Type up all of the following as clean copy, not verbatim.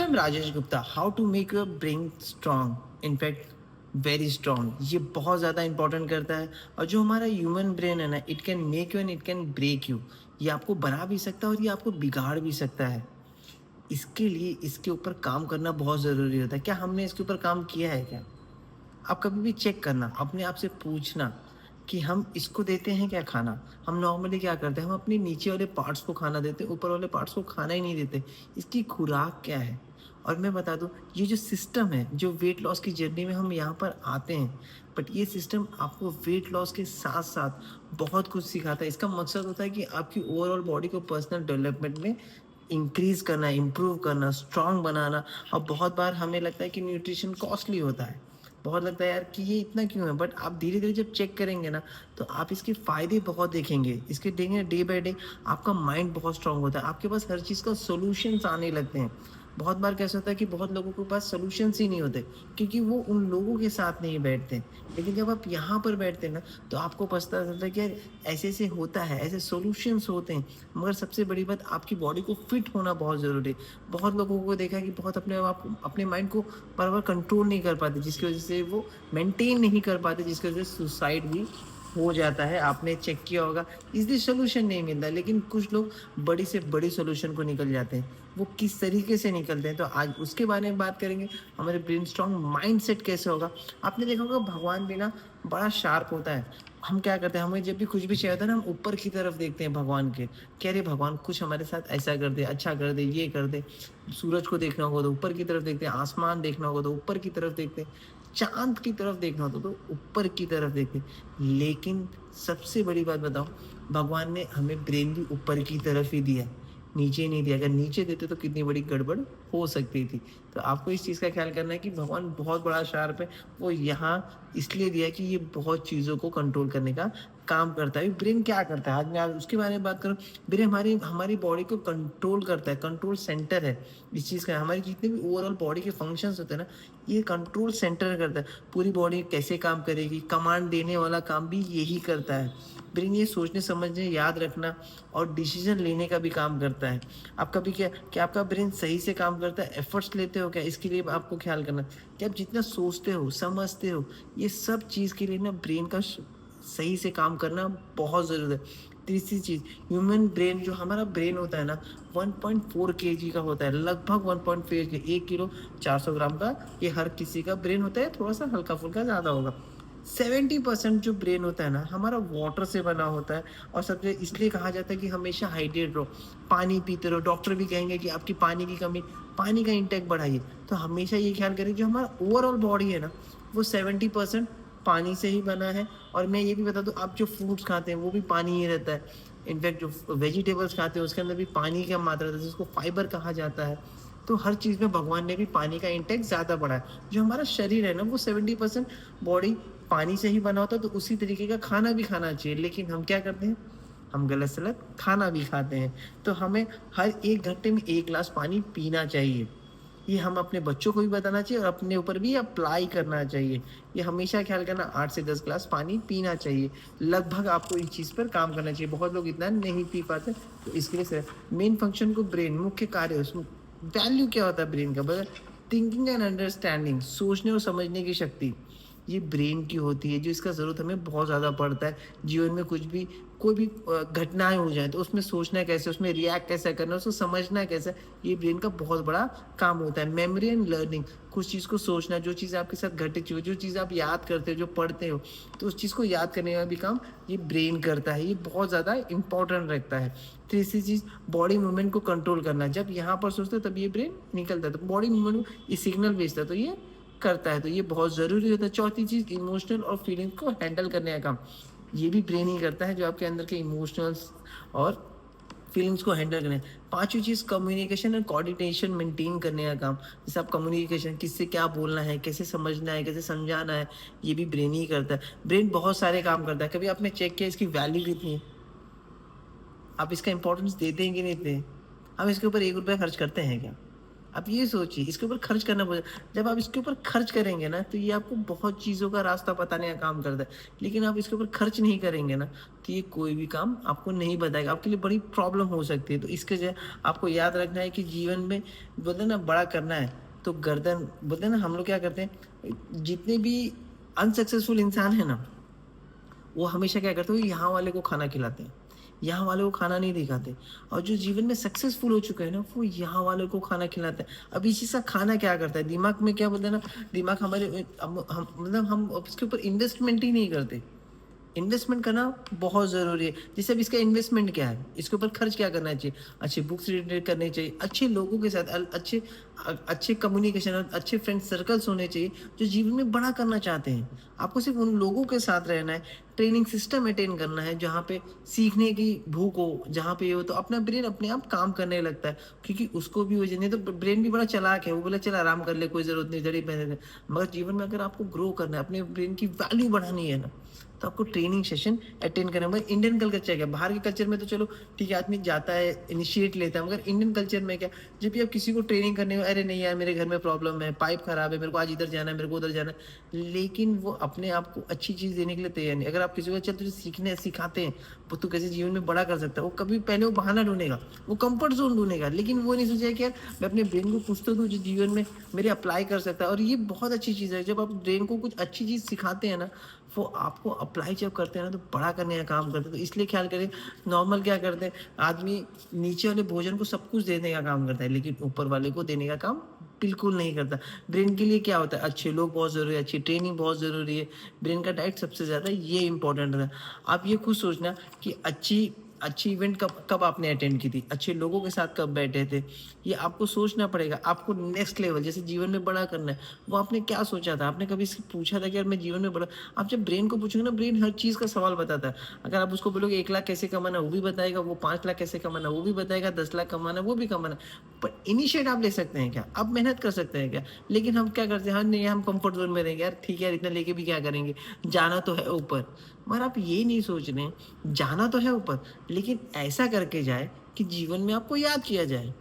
I am Rajesh Gupta. How to make your brain strong, in fact very strong. ये बहुत ज़्यादा important करता है। और जो हमारा ह्यूमन ब्रेन है ना, it can make you and it can break you. ये आपको बना भी सकता है और ये आपको बिगाड़ भी सकता है। इसके लिए इसके ऊपर काम करना बहुत ज़रूरी होता है। क्या हमने इसके ऊपर काम किया है क्या? आप कभी भी चेक करना, अपने आप से पूछना कि हम इसको देते हैं क्या खाना? हम नॉर्मली क्या करते हैं, हम अपने नीचे वाले पार्ट्स को खाना देते हैं, ऊपर वाले पार्ट्स को खाना ही नहीं देते। इसकी खुराक क्या है? और मैं बता दूँ, ये जो सिस्टम है, जो वेट लॉस की जर्नी में हम यहाँ पर आते हैं, बट ये सिस्टम आपको वेट लॉस के साथ-साथ बहुत कुछ सिखाता है। इसका मकसद होता है कि आपकी ओवरऑल बॉडी को पर्सनल डेवलपमेंट में इंक्रीज़ करना, इम्प्रूव करना, स्ट्रॉन्ग बनाना। और बहुत बार हमें लगता है कि न्यूट्रिशन कॉस्टली होता है। बहुत लगता है यार कि ये इतना क्यों है? बट आप धीरे-धीरे जब चेक करेंगे ना, तो आप इसके फ़ायदे बहुत देखेंगे। इसके देखेंगे डे बाय डे आपका माइंड बहुत स्ट्रॉन्ग होता है। आपके पास हर चीज़ का सॉल्यूशंस आने लगते हैं। बहुत बार कैसा होता है कि बहुत लोगों के पास सॉल्यूशंस ही नहीं होते, क्योंकि वो उन लोगों के साथ नहीं बैठते। लेकिन जब आप यहाँ पर बैठते हैं ना, तो आपको पता चलता है कि यार ऐसे-ऐसे होता है, ऐसे सॉल्यूशंस होते हैं। मगर सबसे बड़ी बात, आपकी बॉडी को फिट होना बहुत ज़रूरी है। बहुत लोगों को देखा है कि बहुत अपने माइंड को बराबर कंट्रोल नहीं कर पाते, जिसकी वज़ह से वो मेंटेन नहीं कर पाते, जिसकी वज़ह से सुसाइड भी हो जाता है। आपने चेक किया होगा, इसलिए सॉल्यूशन नहीं मिलता। लेकिन कुछ लोग बड़ी से बड़ी सॉल्यूशन को निकल जाते हैं। वो किस तरीके से निकलते हैं, तो आज उसके बारे में बात करेंगे। हमारे ब्रेनस्टॉर्म माइंडसेट कैसे होगा? आपने देखा होगा, भगवान भी ना बड़ा शार्प होता है। हम क्या करते हैं, हमें जब भी कुछ भी चाहिए होता है ना, हम ऊपर की तरफ देखते हैं भगवान के, कि अरे भगवान कुछ हमारे साथ ऐसा कर दे, अच्छा कर दे, ये कर दे। सूरज को देखना होगा तो ऊपर की तरफ देखते हैं, आसमान देखना होगा तो ऊपर की तरफ देखते हैं, चाँद की तरफ देखना होता तो ऊपर की तरफ देखते हैं। लेकिन सबसे बड़ी बात बताऊँ, भगवान ने हमें ब्रेन भी ऊपर की तरफ ही दिया है, नीचे नहीं दिया। अगर नीचे देते तो कितनी बड़ी गड़बड़ हो सकती थी। तो आपको इस चीज़ का ख़्याल करना है कि भगवान बहुत बड़ा शार्प है। वो यहाँ इसलिए दिया है कि ये बहुत चीज़ों को कंट्रोल करने का काम करता है। ब्रेन क्या करता है? आज मैं आज उसके बारे में बात करूँ। ब्रेन हमारी हमारी बॉडी को कंट्रोल करता है, कंट्रोल सेंटर है इस चीज़ का। हमारी जितने भी ओवरऑल बॉडी के फंक्शंस होते हैं ना, ये कंट्रोल सेंटर करता है। पूरी बॉडी कैसे काम करेगी, कमांड देने वाला काम भी यही करता है। ब्रेन ये सोचने, समझने, याद रखना और डिसीज़न लेने का भी काम करता है। आप कभी क्या आपका ब्रेन सही से काम करता है? एफर्ट्स लेते हो क्या? इसके लिए आपको ख़्याल करना कि आप जितना सोचते हो, समझते हो, ये सब चीज़ के लिए ना ब्रेन का सही से काम करना बहुत ज़रूरी है। तीसरी चीज़, ह्यूमन ब्रेन, जो हमारा ब्रेन होता है ना, 1.4 केजी का होता है, लगभग 1.4 के 1 किलो 400 ग्राम का ये हर किसी का ब्रेन होता है। थोड़ा-सा हल्का-फुल्का ज़्यादा होगा। 70% जो ब्रेन होता है ना, हमारा वाटर से बना होता है। और सबसे इसलिए कहा जाता है कि हमेशा हाइड्रेट रहो, पानी पीते रहो। डॉक्टर भी कहेंगे कि आपकी पानी की कमी, पानी का इंटेक बढ़ाइए। तो हमेशा ये ख्याल करें, जो हमारा ओवरऑल बॉडी है ना, वो 70% पानी से ही बना है। और मैं ये भी बता दूँ, आप जो फ्रूट्स खाते हैं वो भी पानी ही रहता है। इनफैक्ट जो वेजिटेबल्स खाते हैं उसके अंदर भी पानी का मात्रा रहता है, जिसको फाइबर कहा जाता है। तो हर चीज़ में भगवान ने भी पानी का इंटेक ज़्यादा बढ़ाया है। जो हमारा शरीर है ना, वो 70% बॉडी पानी से ही बना होता है। तो उसी तरीके का खाना भी खाना चाहिए। लेकिन हम क्या करते हैं, हम गलत-सलत खाना भी खाते हैं। तो हमें हर 1 घंटे में 1 ग्लास पानी पीना चाहिए। ये हम अपने बच्चों को भी बताना चाहिए और अपने ऊपर भी अप्लाई करना चाहिए। ये हमेशा ख़्याल करना, 8 से 10 ग्लास पानी पीना चाहिए। लगभग आपको इस चीज़ पर काम करना चाहिए। बहुत लोग इतना नहीं पी पाते, तो इसके लिए मेन फ़ंक्शन को ब्रेन, मुख्य कार्य उसमें वैल्यू क्या होता है ब्रेन का? मतलब थिंकिंग एंड अंडरस्टैंडिंग, सोचने और समझने की शक्ति, ये ब्रेन की होती है। जो इसका ज़रूरत हमें बहुत ज़्यादा पड़ता है। जीवन में कुछ भी, कोई भी घटनाएँ हो जाएँ तो उसमें सोचना कैसे, उसमें रिएक्ट कैसे करना है, उसको समझना कैसे है, ये ब्रेन का बहुत बड़ा काम होता है। मेमोरी एंड लर्निंग, कुछ चीज़ को सोचना, जो चीज़ आपके साथ घटित हुई हो, जो चीज़ आप याद करते हो, जो पढ़ते हो, तो उस चीज़ को याद करने का भी काम ये ब्रेन करता है। ये बहुत ज़्यादा इम्पोर्टेंट रखता है। तीसरी चीज़, बॉडी मूवमेंट को कंट्रोल करना। जब यहाँ पर सोचते हो तब ये ब्रेन निकलता है, तो बॉडी मूवमेंट में ये सिग्नल भेजता है, तो ये करता है, तो ये बहुत ज़रूरी होता है। चौथी चीज़, इमोशनल और फीलिंग्स को हैंडल करने का काम, ये भी ब्रेन ही करता है, जो आपके अंदर के इमोशनल्स और फीलिंग्स को हैंडल करें। पाँचवीं चीज़, कम्युनिकेशन एंड कोऑर्डिनेशन मेंटेन करने का काम। जैसे आप कम्युनिकेशन, किससे क्या बोलना है, कैसे समझना है, कैसे समझाना है, ये भी ब्रेन ही करता है। ब्रेन बहुत सारे काम करता है। कभी आपने चेक किया इसकी वैल्यू कितनी है? आप इसका इम्पोर्टेंस देते हैं कि नहीं देते हैं? हम इसके ऊपर ₹1 खर्च करते हैं क्या? आप ये सोचिए, इसके ऊपर खर्च करना पड़ेगा। जब आप इसके ऊपर खर्च करेंगे ना, तो ये आपको बहुत चीज़ों का रास्ता बताने का काम करता है। लेकिन आप इसके ऊपर खर्च नहीं करेंगे ना, तो ये कोई भी काम आपको नहीं बताएगा, आपके लिए बड़ी प्रॉब्लम हो सकती है। तो इसके जो है आपको याद रखना है कि जीवन में बोलते हैं ना बड़ा करना है, तो गर्दन बोलते हैं ना हम लोग क्या करते हैं, जितने भी अनसक्सेसफुल इंसान है ना, वो हमेशा क्या करते हैं, वो यहाँ वाले को खाना खिलाते हैं, यहाँ वाले को खाना नहीं दिखाते। और जो जीवन में सक्सेसफुल हो चुके हैं ना, वो यहाँ वाले को खाना खिलाते हैं। अब इसी सा खाना क्या करता है, दिमाग में क्या बोलते हैं ना, दिमाग हमारे हम मतलब हम इसके ऊपर इन्वेस्टमेंट ही नहीं करते। इन्वेस्टमेंट करना बहुत ज़रूरी है। जैसे अब इसका इन्वेस्टमेंट क्या है, इसके ऊपर खर्च क्या करना चाहिए, अच्छी बुक्स रीड करनी चाहिए, अच्छे लोगों के साथ अच्छे कम्युनिकेशन और अच्छे फ्रेंड सर्कल्स होने चाहिए जो जीवन में बड़ा करना चाहते हैं। आपको सिर्फ उन लोगों के साथ रहना है, ट्रेनिंग सिस्टम अटेंड करना है जहाँ पे सीखने की भूख हो, जहाँ पे ये हो तो अपना ब्रेन अपने आप काम करने लगता है, क्योंकि उसको भी वजह नहीं तो ब्रेन भी बड़ा चालाक है, वो बोला चल आराम कर ले, कोई ज़रूरत नहीं, जड़ी पहने। मगर जीवन में अगर आपको ग्रो करना है, अपने ब्रेन की वैल्यू बढ़ानी है ना, तो आपको ट्रेनिंग सेशन अटेंड करना है। मगर इंडियन कल्चर क्या, बाहर के कल्चर में तो चलो ठीक है, आदमी जाता है, इनिशिएट लेता है, मगर इंडियन कल्चर में क्या, जब भी आप किसी को ट्रेनिंग करने में, अरे नहीं यार मेरे घर में प्रॉब्लम है, पाइप खराब है, मेरे को आज इधर जाना है, मेरे को उधर जाना है, लेकिन वो अपने आप को अच्छी चीज़ देने के लिए तैयार नहीं। अगर आप किसी को चल तुझे सीखने सिखाते हैं, वो तू कैसे जीवन में बड़ा कर सकता है, वो कभी पहले वो बहाना ढूंढेगा, वो कंफर्ट जोन ढूंढेगा, लेकिन वो नहीं सोचेगा कि यार मैं अपने ब्रेन को कुछ तो दूँ जो जीवन में मेरे अप्लाई कर सकता है। और ये बहुत अच्छी चीज़ है, जब आप ब्रेन को कुछ अच्छी चीज़ सिखाते हैं ना, वो आपको अप्लाई जब करते हैं ना, तो बड़ा करने का काम करते हैं। तो इसलिए ख्याल करें, नॉर्मल क्या करते हैं आदमी, नीचे वाले भोजन को सब कुछ देने का काम करता है, लेकिन ऊपर वाले को देने का काम बिल्कुल नहीं करता। ब्रेन के लिए क्या होता है, अच्छे लोग बहुत ज़रूरी है, अच्छी ट्रेनिंग बहुत ज़रूरी है, ब्रेन का डाइट सबसे ज़्यादा ये इंपॉर्टेंट है। आप ये खुद सोचना कि अच्छी अच्छी इवेंट कब कब आपने अटेंड की थी, अच्छे लोगों के साथ कब बैठे थे, ये आपको सोचना पड़ेगा। आपको नेक्स्ट लेवल जैसे जीवन में बड़ा करना है, वो आपने क्या सोचा था, आपने कभी पूछा था कि यार मैं जीवन में बड़ा। आप जब ब्रेन को पूछोगे ना, ब्रेन हर चीज़ का सवाल बताता है। अगर आप उसको बोलोगे 1 लाख कैसे कमाना, वो भी बताएगा, वो 5 लाख कैसे कमाना, वो भी बताएगा, 10 लाख कमाना, वो भी कमाना। पर इनिशिएट आप ले सकते हैं क्या, आप मेहनत कर सकते हैं क्या, लेकिन हम क्या करते हैं, हाँ नहीं हम कंफर्ट जोन में रहेंगे, यार ठीक है यार इतना लेके भी क्या करेंगे, जाना तो है ऊपर। मगर आप ये नहीं सोच रहे हैं, जाना तो है ऊपर, लेकिन ऐसा करके जाए कि जीवन में आपको याद किया जाए।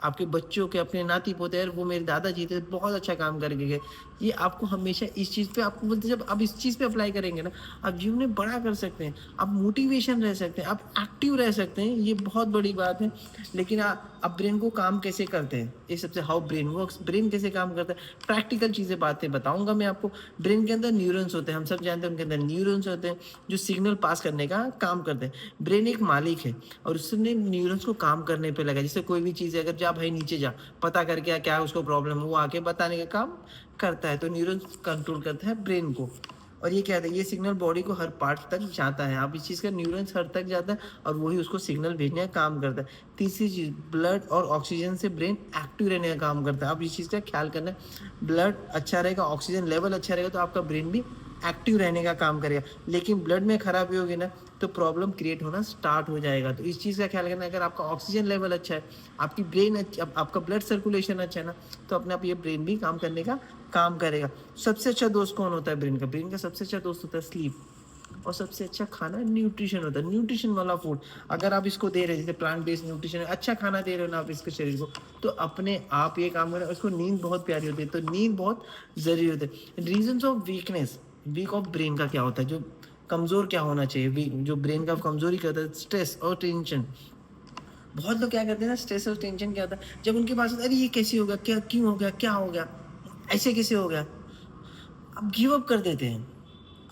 आपके बच्चों के, अपने नाती पोते, यार वो मेरे दादाजी थे, बहुत अच्छा काम करके गए। ये आपको हमेशा इस चीज़ पे, आपको बोलते जब आप इस चीज़ पे अप्लाई करेंगे ना, आप जीवन में बड़ा कर सकते हैं, आप मोटिवेशन रह सकते हैं, आप एक्टिव रह सकते हैं, ये बहुत बड़ी बात है। लेकिन आप ब्रेन को काम कैसे करते हैं, ये सबसे हाउ ब्रेन वर्क्स, ब्रेन कैसे काम करता है, प्रैक्टिकल चीज़ें बातें बताऊंगा मैं आपको। ब्रेन के अंदर न्यूरॉन्स होते हैं, हम सब जानते हैं उनके अंदर न्यूरॉन्स होते हैं जो सिग्नल पास करने का काम करते हैं। ब्रेन एक मालिक है और उसने न्यूरॉन्स को काम करने पे लगा। जैसे कोई भी चीज़ है, अगर जा भाई नीचे जा, पता करके आ क्या उसको प्रॉब्लम है, वो आके बताने का काम करता है। तो न्यूरॉन्स कंट्रोल करता है ब्रेन को। और ये क्या है, ये सिग्नल बॉडी को हर पार्ट तक जाता है। आप इस चीज़ का, न्यूरॉन्स हर तक जाता है और वही उसको सिग्नल भेजने का काम करता है। तीसरी चीज़, ब्लड और ऑक्सीजन से ब्रेन एक्टिव रहने का काम करता है। आप इस चीज़ का ख्याल करना है, ब्लड अच्छा रहेगा, ऑक्सीजन लेवल अच्छा रहेगा, तो आपका ब्रेन भी एक्टिव रहने का काम करेगा। लेकिन ब्लड में खराबी होगी ना, तो प्रॉब्लम क्रिएट होना स्टार्ट हो जाएगा। तो इस चीज़ का ख्याल करना, अगर आपका ऑक्सीजन लेवल अच्छा है, आपकी ब्रेन अच्छा, आपका ब्लड सर्कुलेशन अच्छा है ना, तो अपने आप ये ब्रेन भी काम करने का काम करेगा। सबसे अच्छा दोस्त कौन होता है ब्रेन का, ब्रेन का सबसे अच्छा दोस्त होता है स्लीप। और सबसे अच्छा खाना न्यूट्रिशन होता है, न्यूट्रिशन वाला फूड। अगर आप इसको दे रहे हैं, जैसे प्लांट बेस्ड न्यूट्रिशन है, अच्छा खाना दे रहे हो ना आप इसके शरीर को, तो अपने आप ये काम करें। उसको नींद बहुत प्यारी होती है, तो नींद बहुत ज़रूरी होती है। Reasons of weakness, week of brain का क्या होता है, जो कमज़ोर क्या होना चाहिए, जो ब्रेन का कमज़ोरी क्या होता है, स्ट्रेस और टेंशन। बहुत लोग क्या करते हैं ना, स्ट्रेस और टेंशन क्या होता है, जब उनके पास होता है, अरे ये कैसे हो गया, क्या क्यों हो गया, क्या हो गया, ऐसे कैसे हो गया, अब गिव अप कर देते हैं।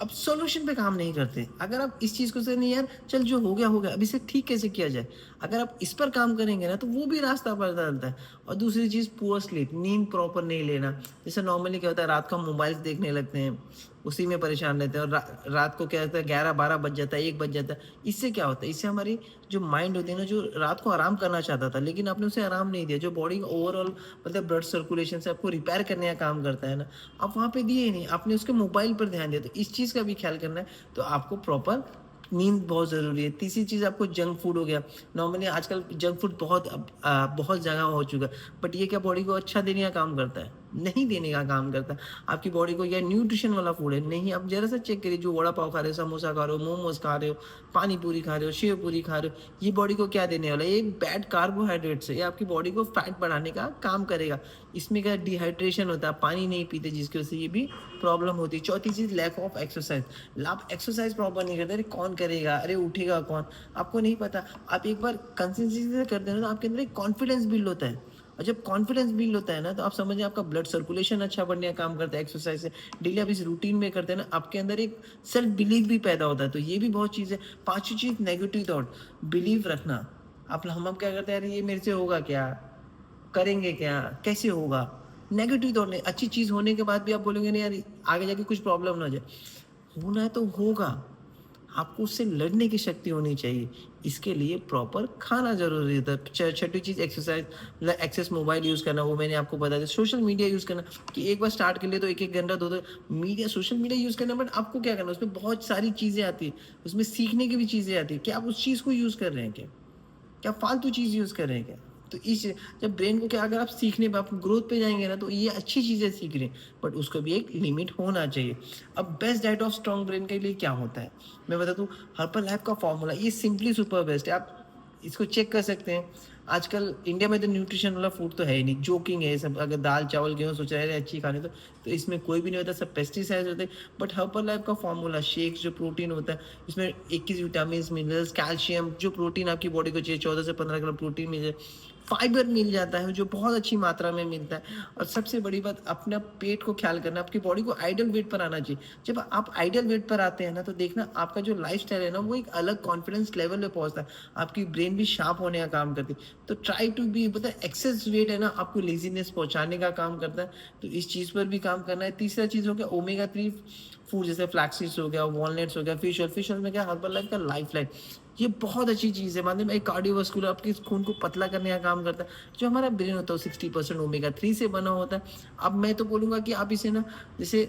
अब सॉल्यूशन पे काम नहीं करते। अगर आप इस चीज़ को से नहीं यार चल जो हो गया, अब इसे ठीक कैसे किया जाए, अगर आप इस पर काम करेंगे ना, तो वो भी रास्ता बदलता है। और दूसरी चीज़, पुअर स्लीप, नींद प्रॉपर नहीं लेना। जैसे नॉर्मली क्या होता है, रात को हम मोबाइल्स देखने लगते हैं, उसी में परेशान रहते हैं, और रात को क्या होता है, 11-12 बज जाता है, 1 बज जाता है। इससे क्या होता है, इससे हमारी जो माइंड होती है ना, जो रात को आराम करना चाहता था, लेकिन आपने उसे आराम नहीं दिया, जो बॉडी का ओवरऑल मतलब ब्लड सर्कुलेशन से आपको रिपेयर करने का काम करता है ना, आप वहाँ पे दिए ही नहीं, आपने उसके मोबाइल पर ध्यान दिया। तो इस चीज़ का भी ख्याल करना है, तो आपको प्रॉपर नींद बहुत ज़रूरी है। तीसरी चीज़, आपको जंक फूड हो गया। नॉर्मली आजकल जंक फूड बहुत बहुत ज़्यादा हो चुका है, बट ये क्या, बॉडी को अच्छा देने का काम करता है। नहीं देने का काम करता है। आपकी बॉडी को या न्यूट्रिशन वाला फूड है, नहीं आप ज़रा सा चेक करिए जो वड़ा पाव खा रहे हो, समोसा खा रहे हो, मोमोज़ खा रहे हो, पानी पूरी खा रहे हो, शेव पूरी खा रहे हो, ये बॉडी को क्या देने वाला है? ये बैड कार्बोहाइड्रेट्स है, ये आपकी बॉडी को फैट बढ़ाने का काम करेगा। इसमें क्या डिहाइड्रेशन होता है, आप पानी नहीं पीते जिसकी वजह से ये भी प्रॉब्लम होती है। चौथी चीज़ लैक ऑफ एक्सरसाइज। आप एक्सरसाइज प्रॉपर नहीं करते, अरे कौन करेगा, अरे उठेगा कौन, आपको नहीं पता। आप एक बार कंसिस्टेंसी से करते हो ना, तो आपके अंदर एक कॉन्फिडेंस बिल्ड होता है, और जब कॉन्फिडेंस बिल्ड होता है ना, तो आप समझिए आपका ब्लड सर्कुलेशन अच्छा बढ़ने का काम करता है एक्सरसाइज से। डेली आप इस रूटीन में करते हैं ना, आपके अंदर एक सेल्फ बिलीव भी पैदा होता है। तो ये भी बहुत चीज़ है। पांचवी चीज़ नेगेटिव थॉट, बिलीव रखना। आप हम क्या करते हैं, अरे ये मेरे से होगा क्या, करेंगे क्या, कैसे होगा। नेगेटिव थॉट नहीं, अच्छी चीज़ होने के बाद भी आप बोलेंगे नहीं यार आगे जाके कुछ प्रॉब्लम ना हो जाए। होना है तो होगा, आपको उससे लड़ने की शक्ति होनी चाहिए। इसके लिए प्रॉपर खाना ज़रूरी होता है। छठी चीज़ एक्सरसाइज, मतलब एक्सेस मोबाइल यूज़ करना, वो मैंने आपको बता दिया। सोशल मीडिया यूज़ करना, कि एक बार स्टार्ट कर लिए तो 1-1 घंटा 2-2 मीडिया सोशल मीडिया यूज़ करना, बट आपको क्या करना है, उसमें बहुत सारी चीज़ें आती हैं, उसमें सीखने की भी चीज़ें आती हैं। क्या आप उस चीज़ को यूज़ कर रहे हैं क्या? क्या फालतू चीज़ यूज़ कर रहे हैं क्या? तो इस जब ब्रेन को क्या, अगर आप सीखने पे, आप ग्रोथ पे जाएँगे ना, तो ये अच्छी चीज़ें सीख रहे हैं, बट उसको भी एक लिमिट होना चाहिए। अब best diet of strong brain के लिए क्या होता है? मैं बता दूँ, हर्बल लाइफ का फॉर्मूला ये सिंपली सुपर बेस्ट है। आप इसको चेक कर सकते हैं। आजकल इंडिया में तो न्यूट्रिशन वाला फूड तो है ही नहीं, जोकिंग है ये सब। अगर दाल, चावल, गेहूँ सोच रहे हैं अच्छी खानी, तो इसमें कोई भी नहीं होता, सब पेस्टिसाइड्स होते हैं। बट हर्बल लाइफ का फॉर्मूला शेक्स, जो प्रोटीन होता है, इसमें 21 विटामिन्स, मिनरल्स, कैल्शियम, जो प्रोटीन आपकी बॉडी को चाहिए, 14 से 15 ग्राम प्रोटीन मिल जाए। फाइबर मिल जाता है जो बहुत अच्छी मात्रा में मिलता है। और सबसे बड़ी बात, अपना पेट को ख्याल करना, आपकी बॉडी को आइडियल वेट पर आना चाहिए। जब आप आइडियल वेट पर आते हैं ना, तो देखना आपका जो लाइफस्टाइल है ना, वो एक अलग कॉन्फिडेंस लेवल पे पहुंचता है। आपकी ब्रेन भी शार्प होने का काम करती है। तो ट्राई टू बी, पता है एक्सेस वेट है ना, आपको लेजीनेस पहुंचाने का काम करता है। तो इस चीज़ पर भी काम करना है। तीसरा चीज़ हो गया ओमेगा 3 फूड, जैसे फ्लैक्सीड्स हो गया, वॉलनट्स हो गया, फिश ऑयल में क्या, हर्बल लाइफ का लाइफ लाइन, ये बहुत अच्छी चीज़ है। मतलब एक कार्डियोवास्कुलर, आपके खून को पतला करने का काम करता है। जो हमारा ब्रेन होता है, 60% ओमेगा 3 से बना होता है। अब मैं तो बोलूँगा कि आप इसे ना, जैसे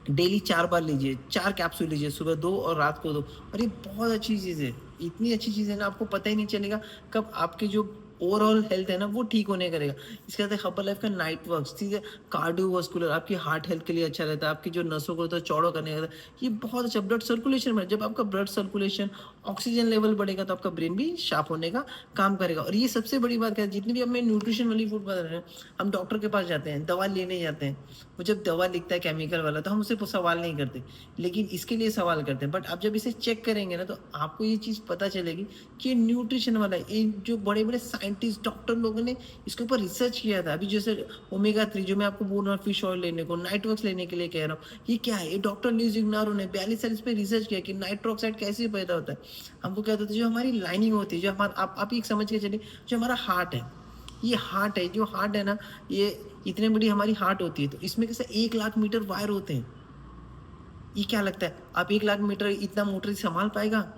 डेली 4 बार लीजिए, 4 कैप्सूल लीजिए, सुबह 2 और रात को 2। और ये बहुत अच्छी चीज़ है, इतनी अच्छी चीज़ है ना, आपको पता ही नहीं चलेगा कब आपके जो ओवरऑल हेल्थ है ना, वो ठीक होने करेगा। इसके बाद हर्बल लाइफ का नाइट वर्क्स, ठीक है, कार्डियोवास्कुलर, आपकी हार्ट हेल्थ के लिए अच्छा रहता है, आपकी जो नसों को होता है चौड़ा करने का, ये बहुत अच्छा। ब्लड सर्कुलेशन में, जब आपका ब्लड सर्कुलेशन, ऑक्सीजन लेवल बढ़ेगा, तो आपका ब्रेन भी शार्प होने का काम करेगा। और ये सबसे बड़ी बात है, जितनी भी हमें न्यूट्रिशन वाली फूड बता रहे हैं, हम डॉक्टर के पास जाते हैं, दवा लेने जाते हैं, वो जब दवा लिखता है केमिकल वाला, तो हम उससे सवाल नहीं करते, लेकिन इसके लिए सवाल करते हैं। बट आप जब इसे चेक करेंगे ना, तो आपको ये चीज़ पता चलेगी कि ये न्यूट्रिशन वाला है। ये जो बड़े बड़े साइंटिस्ट, डॉक्टर लोगों ने इसके ऊपर रिसर्च किया था। अभी जैसे ओमेगा 3 जो मैं आपको बोल रहा हूँ, फिश ऑयल लेने को, नाइट्रोक्स लेने के लिए कह रहा हूँ, ये क्या है? ये डॉक्टर ल्यूइस इग्नारो ने 42 साल इस पे रिसर्च किया कि नाइट्रोक्स कैसे पैदा होता है। हमको क्या होता है, जो हमारी लाइनिंग होती है, जो हमारा, आप ये समझ के चलिए, जो हमारा हार्ट है, ये हार्ट है, जो हार्ट है ना, ये इतने बड़ी हमारी हार्ट होती है, तो इसमें कैसे 1 लाख मीटर वायर होते हैं। ये क्या लगता है, आप 1 लाख मीटर इतना मोटर संभाल पाएगा?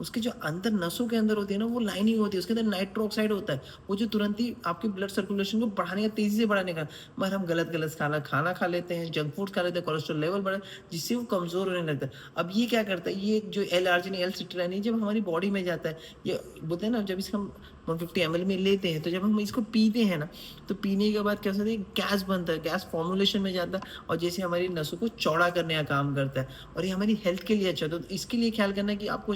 उसके जो अंदर नसों के अंदर होती है ना, वो लाइनिंग होती है, उसके अंदर नाइट्रोक्साइड होता है, वो जो तुरंत ही आपके ब्लड सर्कुलेशन को बढ़ाने का, तेजी से बढ़ाने का। मगर हम गलत गलत खाना खा लेते हैं, जंक फूड खा लेते हैं, कोलेस्ट्रॉल लेवल बढ़ा, जिससे वो कमजोर होने लगता है। अब ये क्या करता है, ये जो एल आर्जिनिन, एल सिट्राइनिन जब हमारी बॉडी में जाता है, ये बोलते हैं ना, जब इसको हम 150 ml में लेते हैं, तो जब हम इसको पीते हैं ना, तो पीने के बाद क्या होता है, गैस बनता है, गैस फॉर्मुलेशन में जाता है, और जैसे हमारी नसों को चौड़ा करने का काम करता है। और ये हमारी हेल्थ के लिए अच्छा है। तो इसके लिए ख्याल करना है कि आपको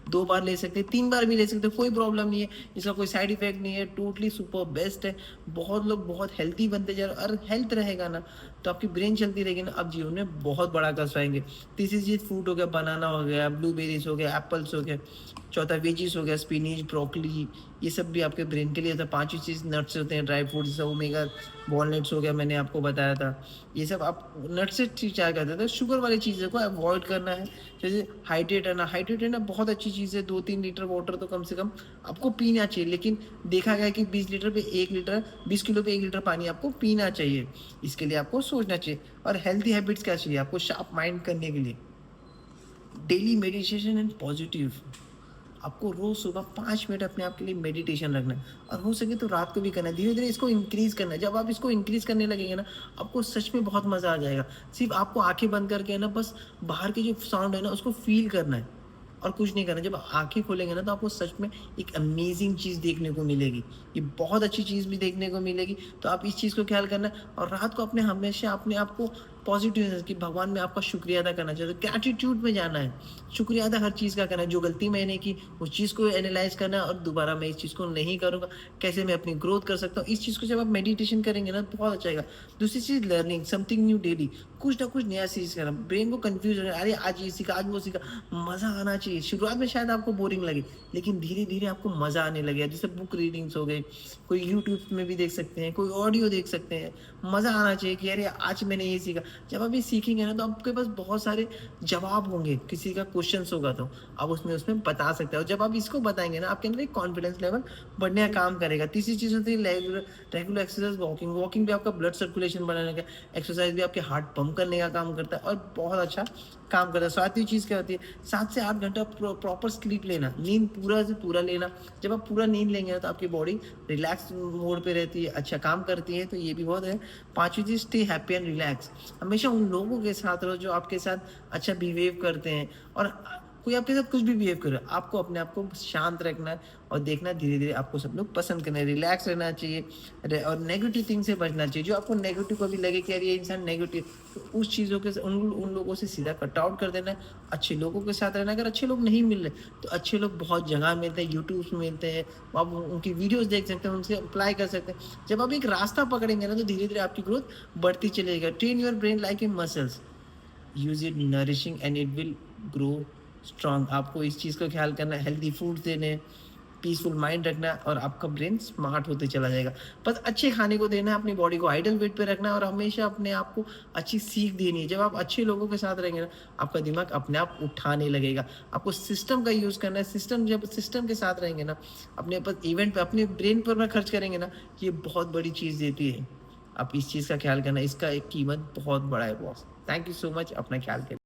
2 बार ले सकते हैं, 3 बार भी ले सकते हैं, कोई प्रॉब्लम नहीं है, इसका कोई साइड इफेक्ट नहीं है, टोटली सुपर बेस्ट है। बहुत लोग बहुत हेल्थी बनते जा रहे हैं, और हेल्थ रहेगा ना, तो आपकी ब्रेन चलती रहेगी ना, आप जीवन में बहुत बड़ा कर पाएंगे। तीसरी चीज़ फ्रूट हो गया, बनाना हो गया, ब्लूबेरीज हो गया, एप्पल्स हो गया। चौथा वेजीज हो गया, स्पिनिच, ब्रोकली, ये सब भी आपके ब्रेन के लिए होता है। पांचवी चीज़ नट्स होते हैं, ड्राई फ्रूट, जैसे ओमेगा, वॉलनट्स हो गया, मैंने आपको बताया था। ये सब आप नट से क्या कहते थे, शुगर वाली चीज़ों को अवॉइड करना है। जैसे हाइड्रेट है ना, बहुत अच्छी चीज़ है। 2-3 लीटर वाटर तो कम से कम आपको पीना चाहिए। लेकिन देखा गया कि 20 लीटर पे 1 लीटर, 20 किलो पे 1 लीटर पानी आपको पीना चाहिए। इसके लिए आपको सोचना चाहिए। और हेल्थी हैबिट्स क्या चाहिए आपको शार्प माइंड करने के लिए? Daily meditation and positive. आपको रोज सुबह 5 मिनट अपने आप के लिए मेडिटेशन रखना है, और हो सके तो रात को भी करना है। धीरे धीरे इसको इंक्रीज करना है। जब आप इसको इंक्रीज करने लगेंगे ना, आपको सच में बहुत मजा आ जाएगा। सिर्फ आपको आंखें बंद करके है ना, बस बाहर के जो साउंड है ना, उसको फील करना है, और कुछ नहीं करना। जब आँखें खोलेंगे ना तो आपको सच में एक अमेज़िंग चीज़ देखने को मिलेगी। ये बहुत अच्छी चीज़ भी देखने को मिलेगी, तो आप इस चीज़ को ख़्याल करना। और रात को अपने हमेशा अपने आप को पॉज़िटिव कि भगवान मैं आपका शुक्रिया अदा करना चाहता हूँ, ग्रैटिट्यूड में जाना है। शुक्रिया अदा हर चीज़ का करना है, जो गलती मैंने की उस चीज़ को एनालाइज़ करना है और दोबारा मैं इस चीज़ को नहीं करूँगा, कैसे मैं अपनी ग्रोथ कर सकता हूँ। इस चीज़ को जब आप मेडिटेशन करेंगे ना तो बहुत अच्छा आएगा। दूसरी चीज़ लर्निंग समथिंग न्यू डेली, कुछ ना कुछ नया सीख करना, ब्रेन को कन्फ्यूज़ रखना, अरे आज ये सीखा, आज वो सीखा, मज़ा आना चाहिए। शुरुआत में शायद आपको बोरिंग लगे, लेकिन धीरे-धीरे आपको मज़ा आने लगेगा। जैसे बुक रीडिंग्स हो गए, कोई यूट्यूब में भी देख सकते हैं, कोई ऑडियो देख सकते हैं। मज़ा आना चाहिए कि अरे आज मैंने ये सीखा। जब आप ये सीखेंगे ना तो आपके पास बहुत सारे जवाब होंगे, किसी का क्वेश्चन्स होगा तो आप उसमें उसमें बता सकते हो। जब आप इसको बताएँगे ना आपके अंदर एक कॉन्फिडेंस लेवल बढ़ने का काम करेगा। तीसरी चीज़ होती है रेगुलर एक्सरसाइज, वॉकिंग। वॉकिंग भी आपका ब्लड सर्कुलेशन बढ़ाने का, एक्सरसाइज भी आपके हार्ट पंप करने का काम करता है और बहुत अच्छा काम करता है। सातवीं चीज़ क्या होती है, 7 से 8 घंटा प्रॉपर स्लीप लेना, नींद पूरा से पूरा लेना। जब आप पूरा नींद लेंगे ना तो आपकी बॉडी रिलैक्स मोड पे रहती है, अच्छा काम करती है, तो ये भी बहुत है। पाँचवीं चीज़, स्टे हैप्पी एंड रिलैक्स। हमेशा उन लोगों के साथ रहो जो आपके साथ अच्छा बिहेव करते हैं, और कोई आपके साथ कुछ भी बिहेव करे, आपको अपने आप को शांत रखना है और देखना धीरे-धीरे आपको सब लोग पसंद करना है, रिलैक्स रहना चाहिए और नेगेटिव थिंग से बचना चाहिए। जो आपको नेगेटिव कभी लगे कि यार ये इंसान नेगेटिव, तो उस चीज़ों के उन उन लोगों से सीधा कट आउट कर देना है। अच्छे लोगों के साथ रहना है। अगर अच्छे लोग नहीं मिल रहे, तो अच्छे लोग बहुत जगह मिलते हैं, यूट्यूब पे मिलते हैं, आप उनकी वीडियोज़ देख सकते हैं, उनसे अप्लाई कर सकते हैं। जब आप एक रास्ता पकड़ेंगे ना तो धीरे-धीरे आपकी ग्रोथ बढ़ती चलेगी। Train your brain like a muscles, use it nourishing and it will grow strong. आपको इस चीज़ का ख़्याल करना है, हेल्दी फूड देने, पीसफुल माइंड रखना है और आपका ब्रेन स्मार्ट होते चला जाएगा। बस अच्छे खाने को देना है, अपनी बॉडी को आइडल वेट पे रखना है और हमेशा अपने आप को अच्छी सीख देनी है। जब आप अच्छे लोगों के साथ रहेंगे ना, आपका दिमाग अपने आप उठाने लगेगा। आपको सिस्टम का यूज़ करना है, जब सिस्टम के साथ रहेंगे ना, अपने पास इवेंट पे अपने ब्रेन पर ना खर्च करेंगे ना, ये बहुत बड़ी चीज़ देती है। आप इस चीज़ का ख़्याल करना, इसका एक कीमत बहुत बड़ा है boss. Thank you so much, अपना ख़्याल करिए।